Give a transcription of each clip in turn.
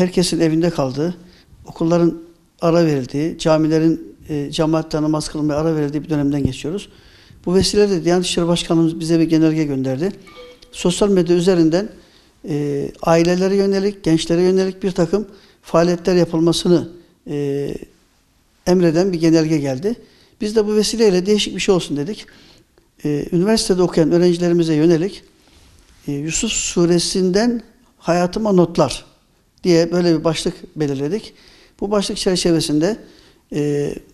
herkesin evinde kaldığı, okulların ara verildiği, camilerin cemaatle namaz kılmaya ara verildiği bir dönemden geçiyoruz. Bu vesileyle Diyanet İşleri Başkanımız bize bir genelge gönderdi. Sosyal medya üzerinden ailelere yönelik, gençlere yönelik bir takım faaliyetler yapılmasını emreden bir genelge geldi. Biz de bu vesileyle değişik bir şey olsun dedik. Üniversitede okuyan öğrencilerimize yönelik Yusuf Suresi'nden hayatıma notlar diye böyle bir başlık belirledik. Bu başlık çerçevesinde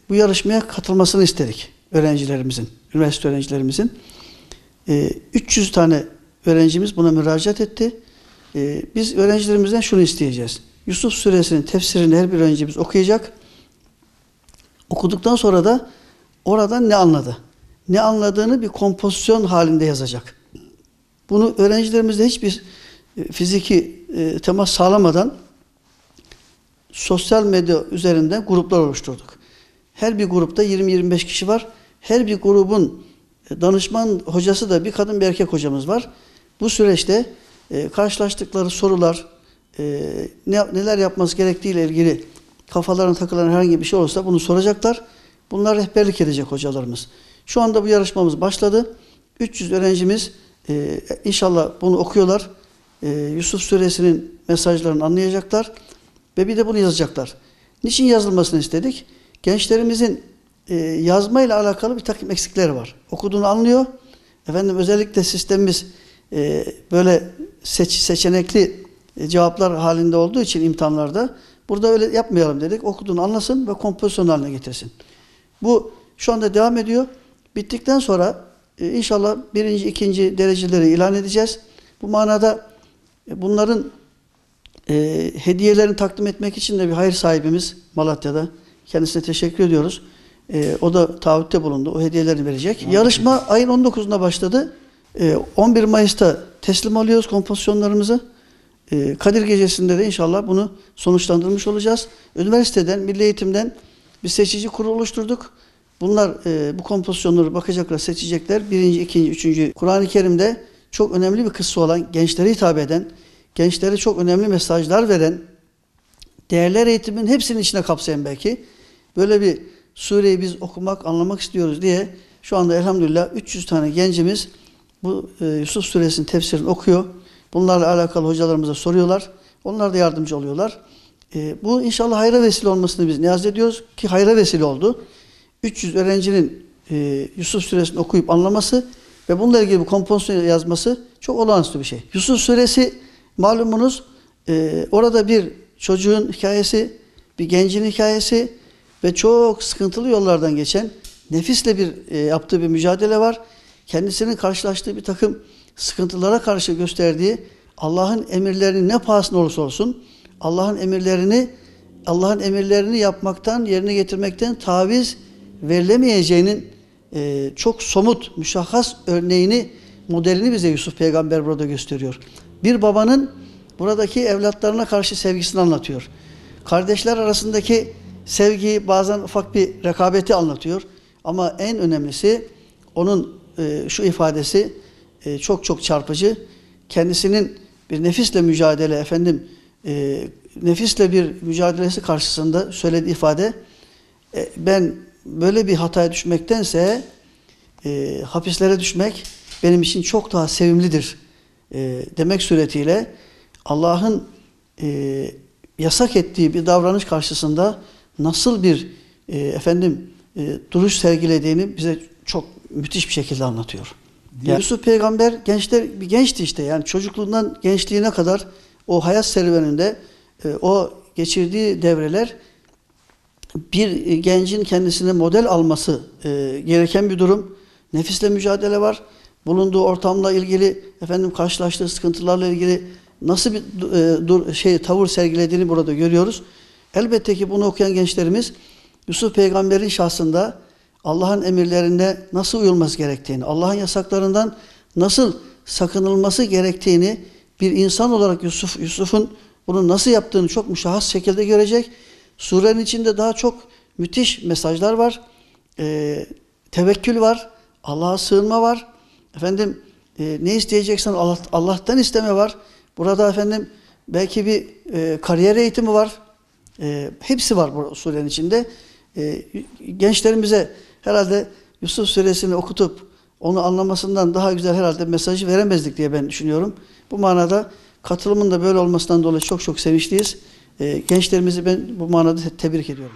bu yarışmaya katılmasını istedik öğrencilerimizin, üniversite öğrencilerimizin. 300 tane öğrencimiz buna müracaat etti. Biz öğrencilerimizden şunu isteyeceğiz. Yusuf Suresi'nin tefsirini her bir öğrencimiz okuyacak. Okuduktan sonra da oradan ne anladı? Ne anladığını bir kompozisyon halinde yazacak. Bunu öğrencilerimizle hiçbir fiziki temas sağlamadan sosyal medya üzerinden gruplar oluşturduk. Her bir grupta 20-25 kişi var. Her bir grubun danışman hocası da bir kadın bir erkek hocamız var. Bu süreçte karşılaştıkları sorular, neler yapması gerektiğiyle ilgili kafalarına takılan herhangi bir şey olursa bunu soracaklar. Bunlar rehberlik edecek hocalarımız. Şu anda bu yarışmamız başladı. 300 öğrencimiz inşallah bunu okuyorlar. Yusuf Suresi'nin mesajlarını anlayacaklar ve bir de bunu yazacaklar. Niçin yazılmasını istedik? Gençlerimizin yazmayla alakalı bir takım eksikleri var. Okuduğunu anlıyor. Özellikle sistemimiz böyle seçenekli cevaplar halinde olduğu için imtihanlarda burada öyle yapmayalım dedik. Okuduğunu anlasın ve kompozisyon haline getirsin. Bu şu anda devam ediyor. Bittikten sonra inşallah 1. 2. dereceleri ilan edeceğiz. Bu manada bunların hediyelerini takdim etmek için de bir hayır sahibimiz Malatya'da. Kendisine teşekkür ediyoruz. O da taahhütte bulundu. O hediyelerini verecek. Yarışma ayın 19'unda başladı. 11 Mayıs'ta teslim alıyoruz kompozisyonlarımızı. Kadir Gecesi'nde de inşallah bunu sonuçlandırmış olacağız. Üniversiteden, Milli Eğitim'den bir seçici kurulu oluşturduk. Bunlar bu kompozisyonları bakacaklar, seçecekler. 1. 2. 3. Kur'an-ı Kerim'de çok önemli bir kısmı olan, gençlere hitap eden, gençlere çok önemli mesajlar veren, değerler eğitiminin hepsinin içine kapsayan belki böyle bir sureyi biz okumak, anlamak istiyoruz diye şu anda elhamdülillah 300 tane gencimiz bu Yusuf Suresinin tefsirini okuyor. Bunlarla alakalı hocalarımıza soruyorlar. Onlar da yardımcı oluyorlar. Bu inşallah hayra vesile olmasını biz niyaz ediyoruz ki hayra vesile oldu. 300 öğrencinin Yusuf Suresini okuyup anlaması ve bununla ilgili bir kompozisyon yazması çok olağanüstü bir şey. Yusuf Suresi malumunuz orada bir çocuğun hikayesi, bir gencin hikayesi ve çok sıkıntılı yollardan geçen nefisle yaptığı bir mücadele var. Kendisinin karşılaştığı bir takım sıkıntılara karşı gösterdiği Allah'ın emirlerini ne pahasına olursa olsun Allah'ın emirlerini yapmaktan, yerine getirmekten taviz verilemeyeceğinin çok somut, müşahhas örneğini, modelini bize Yusuf Peygamber burada gösteriyor. Bir babanın buradaki evlatlarına karşı sevgisini anlatıyor. Kardeşler arasındaki sevgiyi, bazen ufak bir rekabeti anlatıyor. Ama en önemlisi onun şu ifadesi çok çok çarpıcı. Kendisinin bir nefisle mücadele, nefisle bir mücadelesi karşısında söylediği ifade, ben böyle bir hataya düşmektense hapislere düşmek benim için çok daha sevimlidir demek suretiyle Allah'ın yasak ettiği bir davranış karşısında nasıl bir duruş sergilediğini bize çok müthiş bir şekilde anlatıyor. Yani Yusuf Peygamber bir gençti işte, yani çocukluğundan gençliğine kadar o hayat serüveninde o geçirdiği devreler bir gencin kendisine model alması gereken bir durum. Nefisle mücadele var. Bulunduğu ortamla ilgili, karşılaştığı sıkıntılarla ilgili nasıl bir tavır sergilediğini burada görüyoruz. Elbette ki bunu okuyan gençlerimiz Yusuf Peygamber'in şahsında Allah'ın emirlerine nasıl uyulması gerektiğini, Allah'ın yasaklarından nasıl sakınılması gerektiğini bir insan olarak Yusuf'un bunu nasıl yaptığını çok müşahhas şekilde görecek. Surenin içinde daha çok müthiş mesajlar var. Tevekkül var. Allah'a sığınma var. Ne isteyeceksen Allah'tan isteme var. Burada belki bir kariyer eğitimi var. Hepsi var bu surenin içinde. Gençlerimize herhalde Yusuf suresini okutup onu anlamasından daha güzel herhalde mesajı veremezdik diye ben düşünüyorum. Bu manada katılımın da böyle olmasından dolayı çok çok sevinçliyiz. Gençlerimizi ben bu manada tebrik ediyorum.